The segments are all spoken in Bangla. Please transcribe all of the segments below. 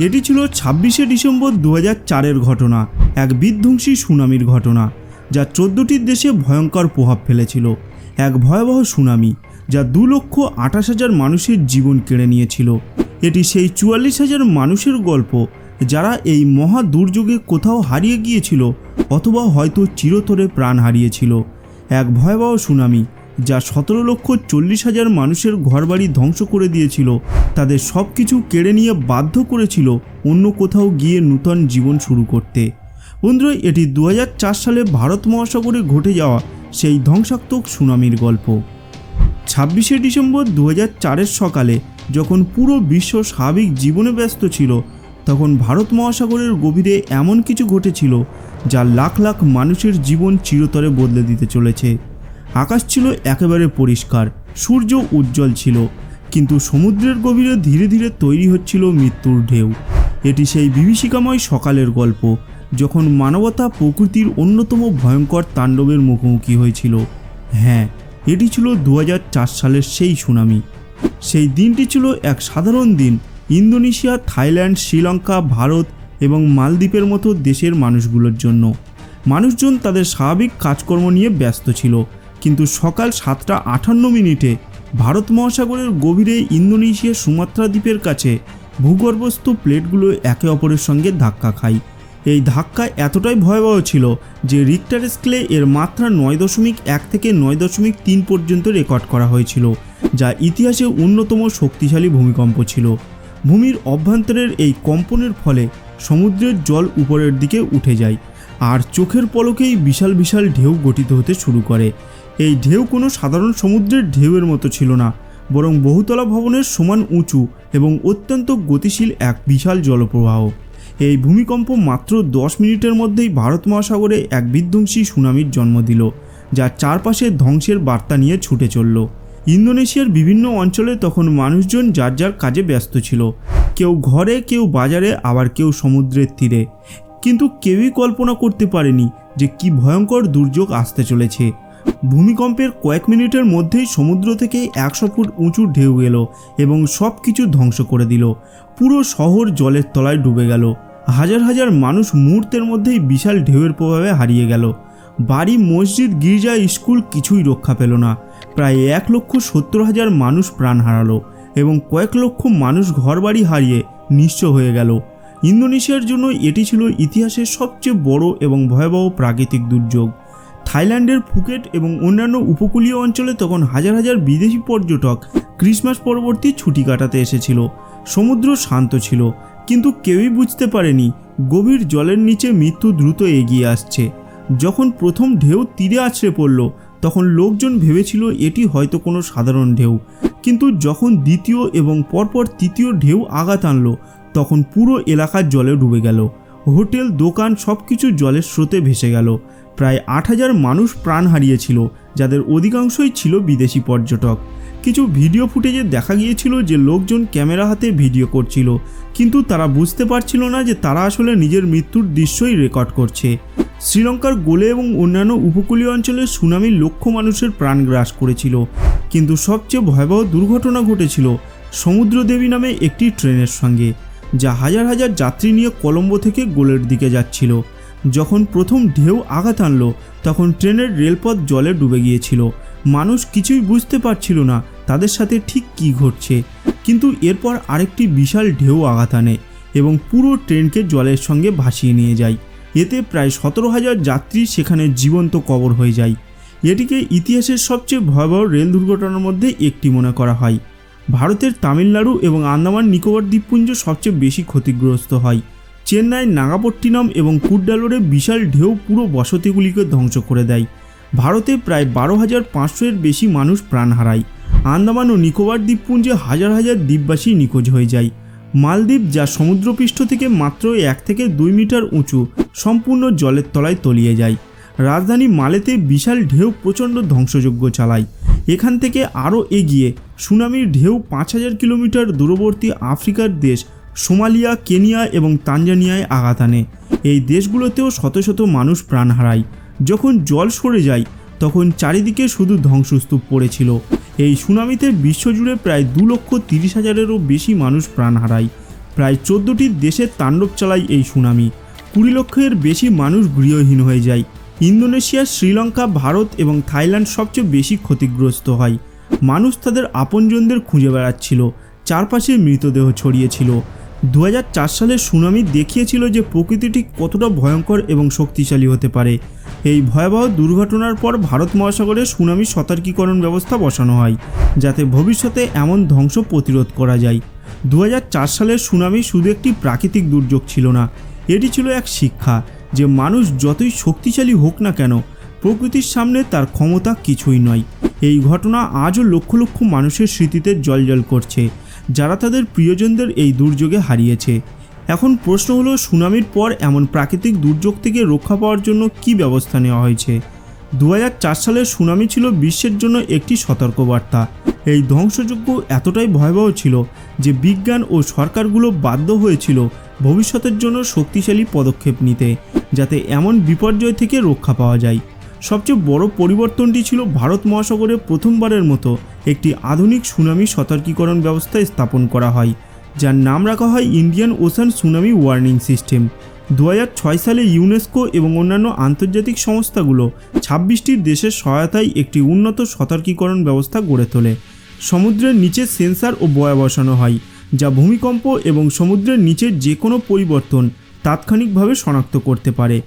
এটি ছিল 26শে ডিসেম্বর 2004-এর ঘটনা, এক বিধ্বংসী সুনামির ঘটনা যা 14টি দেশে ভয়ঙ্কর প্রভাব ফেলেছিল। এক ভয়াবহ সুনামি যা 2,28,000 মানুষের জীবন কেড়ে নিয়েছিল। এটি সেই 44,000 মানুষের গল্প যারা এই মহা দুর্যোগে কোথাও হারিয়ে গিয়েছিল অথবা হয়তো চিরতরে প্রাণ হারিয়েছিল। এক ভয়াবহ সুনামি যা 17,40,000 মানুষের ঘরবাড়ি ধ্বংস করে দিয়েছিল, তাদের সব কিছু কেড়ে নিয়ে বাধ্য করেছিল অন্য কোথাও গিয়ে নূতন জীবন শুরু করতে। বন্ধুরা, এটি 2004 সালে ভারত মহাসাগরে ঘটে যাওয়া সেই ধ্বংসাত্মক সুনামির গল্প। 26শে ডিসেম্বর 2004-এর সকালে যখন পুরো বিশ্ব স্বাভাবিক জীবনে ব্যস্ত ছিল, তখন ভারত মহাসাগরের গভীরে এমন কিছু ঘটেছিল যা লাখ লাখ মানুষের জীবন চিরতরে বদলে দিতে চলেছে। আকাশ ছিল একেবারে পরিষ্কার, সূর্য উজ্জ্বল ছিল, কিন্তু সমুদ্রের গভীরে ধীরে ধীরে তৈরি হচ্ছিল মৃত্যুর ঢেউ। এটি সেই বিভীষিকাময় সকালের গল্প যখন মানবতা প্রকৃতির অন্যতম ভয়ঙ্কর তাণ্ডবের মুখোমুখি হয়েছিল। হ্যাঁ, এটি ছিল 2004 সালের সেই সুনামি। সেই দিনটি ছিল এক সাধারণ দিন ইন্দোনেশিয়া, থাইল্যান্ড, শ্রীলঙ্কা, ভারত এবং মালদ্বীপের মতো দেশের মানুষগুলোর জন্য। মানুষজন তাদের স্বাভাবিক কাজকর্ম নিয়ে ব্যস্ত ছিল, কিন্তু সকাল 7:58 ভারত মহাসাগরের গভীরে ইন্দোনেশিয়া সুমাত্রা দ্বীপের কাছে ভূগর্ভস্থ প্লেটগুলো একে অপরের সঙ্গে ধাক্কা খায়। এই ধাক্কা এতটাই ভয়াবহ ছিল যে রিক্টার স্কেলে এর মাত্রা 9.1 থেকে 9.3 পর্যন্ত রেকর্ড করা হয়েছিল, যা ইতিহাসে অন্যতম শক্তিশালী ভূমিকম্প ছিল। ভূমির অভ্যন্তরের এই কম্পনের ফলে সমুদ্রের জল উপরের দিকে উঠে যায়, আর চোখের পলকেই বিশাল বিশাল ঢেউ গঠিত হতে শুরু করে। এই ঢেউ কোনো সাধারণ সমুদ্রের ঢেউয়ের মতো ছিল না, বরং বহুতলা ভবনের সমান উঁচু এবং অত্যন্ত গতিশীল এক বিশাল জলপ্রবাহ। এই ভূমিকম্প মাত্র 10 মিনিটের মধ্যেই ভারত মহাসাগরে এক বিধ্বংসী সুনামির জন্ম দিল, যা চারপাশে ধ্বংসের বার্তা নিয়ে ছুটে চলল। ইন্দোনেশিয়ার বিভিন্ন অঞ্চলে তখন মানুষজন যার যার কাজে ব্যস্ত ছিল, কেউ ঘরে, কেউ বাজারে, আবার কেউ সমুদ্রের তীরে। কিন্তু কেউই কল্পনা করতে পারেনি যে কি ভয়ঙ্কর দুর্যোগ আসতে চলেছে। ভূমিকম্পের কয়েক মিনিটের মধ্যেই সমুদ্র থেকে 100 ফুট উঁচু ঢেউ এলো এবং সব কিছু ধ্বংস করে দিল। পুরো শহর জলের তলায় ডুবে গেল। হাজার হাজার মানুষ মুহূর্তের মধ্যেই বিশাল ঢেউয়ের প্রভাবে হারিয়ে গেল। বাড়ি, মসজিদ, গির্জা, স্কুল কিছুই রক্ষা পেল না। প্রায় 1,70,000 মানুষ প্রাণ হারালো এবং কয়েক লক্ষ মানুষ ঘরবাড়ি হারিয়ে নিঃস্ব হয়ে গেল। ইন্দোনেশিয়ার জন্য এটি ছিল ইতিহাসের সবচেয়ে বড় এবং ভয়াবহ প্রাকৃতিক দুর্যোগ। থাইল্যান্ডের ফুকেট এবং অন্যান্য উপকূলীয় অঞ্চলে তখন হাজার হাজার বিদেশি পর্যটক ক্রিসমাস পরবর্তী ছুটি কাটাতে এসেছিল। সমুদ্র শান্ত ছিল, কিন্তু কেউই বুঝতে পারেনি গভীর জলের নিচে মৃত্যু দ্রুত এগিয়ে আসছে। যখন প্রথম ঢেউ তীরে আছড়ে পড়ল, তখন লোকজন ভেবেছিল এটি হয়তো কোনো সাধারণ ঢেউ, কিন্তু যখন দ্বিতীয় এবং পরপর তৃতীয় ঢেউ আঘাত আনল, তখন পুরো এলাকা জলে ডুবে গেল। হোটেল, দোকান সবকিছু জলের স্রোতে ভেসে গেল। প্রায় 8,000 মানুষ প্রাণ হারিয়েছিল, যাদের অধিকাংশই ছিল বিদেশি পর্যটক। কিছু ভিডিও ফুটেজে দেখা গিয়েছিল যে লোকজন ক্যামেরা হাতে ভিডিও করছিল, কিন্তু তারা বুঝতে পারছিল না যে তারা আসলে নিজের মৃত্যুর দৃশ্যই রেকর্ড করছে। শ্রীলঙ্কার গোলে এবং অন্যান্য উপকূলীয় অঞ্চলে সুনামি লক্ষ মানুষের প্রাণ গ্রাস করেছিল, কিন্তু সবচেয়ে ভয়াবহ দুর্ঘটনা ঘটেছিল সমুদ্রদেবী নামে একটি ট্রেনের সঙ্গে, যা হাজার হাজার যাত্রী নিয়ে কলম্বো থেকে গোলের দিকে যাচ্ছিল। যখন প্রথম ঢেউ আঘাত আনলো, তখন ট্রেনের রেলপথ জলে ডুবে গিয়েছিল। মানুষ কিছুই বুঝতে পারছিল না তাদের সাথে ঠিক কী ঘটছে, কিন্তু এরপর আরেকটি বিশাল ঢেউ আঘাত আনে এবং পুরো ট্রেনকে জলের সঙ্গে ভাসিয়ে নিয়ে যায়। এতে প্রায় 17,000 যাত্রী সেখানে জীবন্ত কবর হয়ে যায়। এটিকে ইতিহাসের সবচেয়ে ভয়াবহ রেল দুর্ঘটনার মধ্যে একটি মনে করা হয়। ভারতের তামিলনাড়ু এবং আন্দামান নিকোবর দ্বীপপুঞ্জ সবচেয়ে বেশি ক্ষতিগ্রস্ত হয়। চেন্নাই, নাগাপট্টিনম এবং কুডালোরে বিশাল ঢেউ পুরো বসতিগুলিকে ধ্বংস করে দেয়। ভারতে প্রায় 12,500-এর বেশি মানুষ প্রাণ হারায়। আন্দামান ও নিকোবর দ্বীপপুঞ্জে হাজার হাজার দ্বীপবাসী নিখোঁজ হয়ে যায়। মালদ্বীপ, যা সমুদ্রপৃষ্ঠ থেকে মাত্র 1 থেকে 2 মিটার উঁচু, সম্পূর্ণ জলের তলায় তলিয়ে যায়। রাজধানী মালেতে বিশাল ঢেউ প্রচণ্ড ধ্বংসযজ্ঞ চালায়। এখান থেকে আরও এগিয়ে সুনামির ঢেউ 5,000 কিলোমিটার দূরবর্তী আফ্রিকার দেশ সোমালিয়া, কেনিয়া এবং তানজানিয়ায় আঘাত আনে। এই দেশগুলোতেও শত শত মানুষ প্রাণ হারায়। যখন জল সরে যায়, তখন চারিদিকে শুধু ধ্বংসস্তূপ পড়েছিল। এই সুনামিতে বিশ্বজুড়ে প্রায় 2,30,000-এরও বেশি মানুষ প্রাণ হারায়। প্রায় 14টি দেশে তাণ্ডব চালায় এই সুনামি। 20 লক্ষের বেশি মানুষ গৃহহীন হয়ে যায়। ইন্দোনেশিয়া, শ্রীলঙ্কা, ভারত এবং থাইল্যান্ড সবচেয়ে বেশি ক্ষতিগ্রস্ত হয়। মানুষ তাদের আপনজনদের খুঁজে বেড়াচ্ছিল, চারপাশে মৃতদেহ ছড়িয়েছিল। 2004 সালের সুনামি দেখিয়েছিল যে প্রকৃতিটি কতটা ভয়ঙ্কর এবং শক্তিশালী হতে পারে। এই ভয়াবহ দুর্ঘটনার পর ভারত মহাসাগরে সুনামি সতর্কীকরণ ব্যবস্থা বসানো হয়, যাতে ভবিষ্যতে এমন ধ্বংস প্রতিরোধ করা যায়। 2004 সালের সুনামি শুধু একটি প্রাকৃতিক দুর্যোগ ছিল না, এটি ছিল এক শিক্ষা যে মানুষ যতই শক্তিশালী হোক না কেন, প্রকৃতির সামনে তার ক্ষমতা কিছুই নয়। এই ঘটনা আজও লক্ষ লক্ষ মানুষের স্মৃতিতে জ্বলজ্বল করছে, যারা তাদের প্রিয়জনদের এই দুর্যোগে হারিয়েছে। এখন প্রশ্ন হলো, সুনামির পর এমন প্রাকৃতিক দুর্যোগ থেকে রক্ষা পাওয়ার জন্য কী ব্যবস্থা নেওয়া হয়েছে? 2004 সালের সুনামি ছিল বিশ্বের জন্য একটি সতর্কবার্তা। এই ধ্বংসযজ্ঞ এতটাই ভয়াবহ ছিল যে বিজ্ঞান ও সরকারগুলো বাধ্য হয়েছিল ভবিষ্যতের জন্য শক্তিশালী পদক্ষেপ নিতে, যাতে এমন বিপর্যয় থেকে রক্ষা পাওয়া যায়। সবচেয়ে বড় পরিবর্তনটি ছিল ভারত মহাসাগরে প্রথমবারের মতো একটি আধুনিক সুনামি সতর্কীকরণ ব্যবস্থা স্থাপন করা হয়, যার নাম রাখা হয় Indian ocean tsunami warning system. 2006 সালে ইউনেস্কো এবং অন্যান্য আন্তর্জাতিক সংস্থাগুলো 26টি দেশের সহায়তায় একটি উন্নত সতর্কীকরণ ব্যবস্থা গড়ে তোলে। সমুদ্রের নিচে সেন্সার ও বয়া বসানো হয়, যা ভূমিকম্প এবং সমুদ্রের নিচের যে কোনো পরিবর্তন তাৎক্ষণিকভাবে শনাক্ত করতে পারে।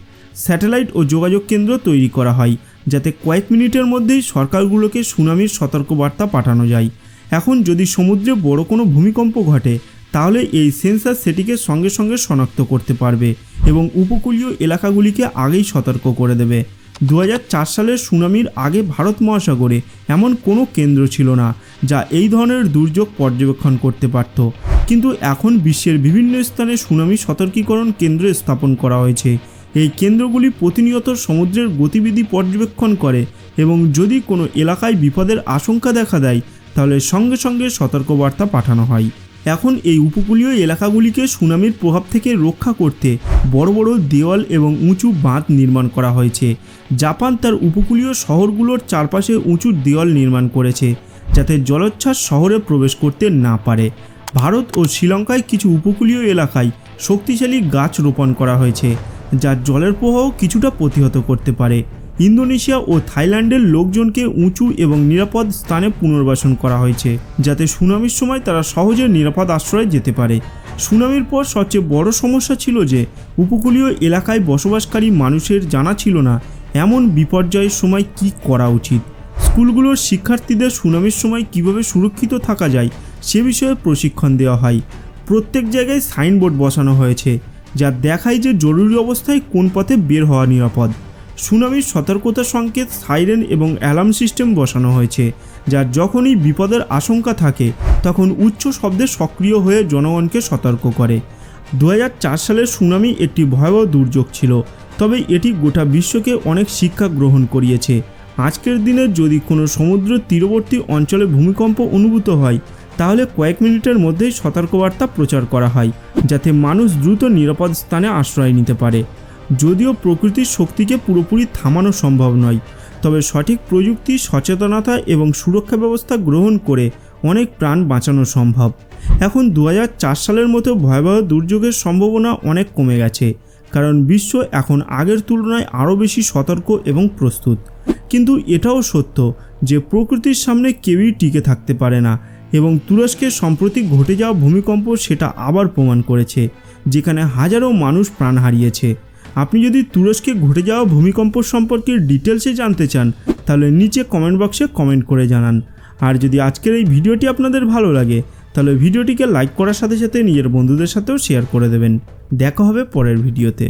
স্যাটেলাইট ও যোগাযোগ কেন্দ্র তৈরি করা হয়, যাতে কয়েক মিনিটের মধ্যেই সরকারগুলোকে সুনামির সতর্কবার্তা পাঠানো যায়। এখন যদি সমুদ্রে বড় কোনো ভূমিকম্প ঘটে, তাহলে এই সেন্সার সেটিকে সঙ্গে সঙ্গে শনাক্ত করতে পারবে এবং উপকূলীয় এলাকাগুলিকে আগেই সতর্ক করে দেবে। 2004 সালের সুনামির আগে ভারত মহাসাগরে এমন কোনো কেন্দ্র ছিল না যা এই ধরনের দুর্যোগ পর্যবেক্ষণ করতে পারত, কিন্তু এখন বিশ্বের বিভিন্ন স্থানে সুনামি সতর্কীকরণ কেন্দ্র স্থাপন করা হয়েছে। এই কেন্দ্রগুলি প্রতিনিয়ত সমুদ্রের গতিবিধি পর্যবেক্ষণ করে এবং যদি কোনো এলাকায় বিপদের আশঙ্কা দেখা দেয়, তাহলে সঙ্গে সঙ্গে সতর্কবার্তা পাঠানো হয়। এখন এই উপকূলীয় এলাকাগুলিকে সুনামির প্রভাব থেকে রক্ষা করতে বড় বড় দেওয়াল এবং উঁচু বাঁধ নির্মাণ করা হয়েছে। জাপান তার উপকূলীয় শহরগুলোর চারপাশে উঁচু দেওয়াল নির্মাণ করেছে, যাতে জলোচ্ছ্বাস শহরে প্রবেশ করতে না পারে। ভারত ও শ্রীলঙ্কায় কিছু উপকূলীয় এলাকায় শক্তিশালী গাছ রোপণ করা হয়েছে, যা জলের প্রবাহ কিছুটা প্রতিহত করতে পারে। ইন্দোনেশিয়া ও থাইল্যান্ডের লোকজনকে উঁচু এবং নিরাপদ স্থানে পুনর্বাসন করা হয়েছে, যাতে সুনামির সময় তারা সহজে নিরাপদ আশ্রয়ে যেতে পারে। সুনামির পর সবচেয়ে বড় সমস্যা ছিল যে উপকূলীয় এলাকায় বসবাসকারী মানুষের জানা ছিল না এমন বিপর্যয়ের সময় কী করা উচিত। স্কুলগুলোর শিক্ষার্থীদের সুনামির সময় কিভাবে সুরক্ষিত থাকা যায় সে বিষয়ে প্রশিক্ষণ দেওয়া হয়। প্রত্যেক জায়গায় সাইনবোর্ড বসানো হয়েছে, যা দেখায় যে জরুরি অবস্থায় কোন পথে বের হওয়া নিরাপদ। সুনামির সতর্কতা সংকেত, সাইরেন এবং অ্যালার্ম সিস্টেম বসানো হয়েছে, যা যখনই বিপদের আশঙ্কা থাকে তখন উচ্চ শব্দে সক্রিয় হয়ে জনগণকে সতর্ক করে। 2004 সালের সুনামি একটি ভয়াবহ দুর্যোগ ছিল, তবে এটি গোটা বিশ্বকে অনেক শিক্ষা গ্রহণ করিয়েছে। আজকের দিনে যদি কোনো সমুদ্র তীরবর্তী অঞ্চলে ভূমিকম্প অনুভূত হয়, তাহলে কয়েক মিনিটের মধ্যেই সতর্কবার্তা প্রচার করা হয়, যাতে মানুষ দ্রুত নিরাপদ স্থানে আশ্রয় নিতে পারে। যদিও প্রকৃতির শক্তিকে পুরোপুরি থামানো সম্ভব নয়, তবে সঠিক প্রযুক্তি, সচেতনতা এবং সুরক্ষা ব্যবস্থা গ্রহণ করে অনেক প্রাণ বাঁচানো সম্ভব। এখন 2004 সালের মতো ভয়াবহ দুর্যোগের সম্ভাবনা অনেক কমে গেছে, কারণ বিশ্ব এখন আগের তুলনায় আরও বেশি সতর্ক এবং প্রস্তুত। কিন্তু এটাও সত্য যে প্রকৃতির সামনে কেউই টিকে থাকতে পারে না, এবং তুরস্কের সম্প্রতি ঘটে যাওয়া ভূমিকম্প সেটা আবার প্রমাণ করেছে, যেখানে হাজারো মানুষ প্রাণ হারিয়েছে। আপনি যদি তুরস্কে ঘটে যাওয়া ভূমিকম্প সম্পর্কে ডিটেলসে জানতে চান, তাহলে নিচে কমেন্ট বক্সে কমেন্ট করে জানান। আর যদি আজকের এই ভিডিওটি আপনাদের ভালো লাগে, তাহলে ভিডিওটিকে লাইক করার সাথে সাথে নিজের বন্ধুদের সাথেও শেয়ার করে দেবেন। দেখা হবে পরের ভিডিওতে।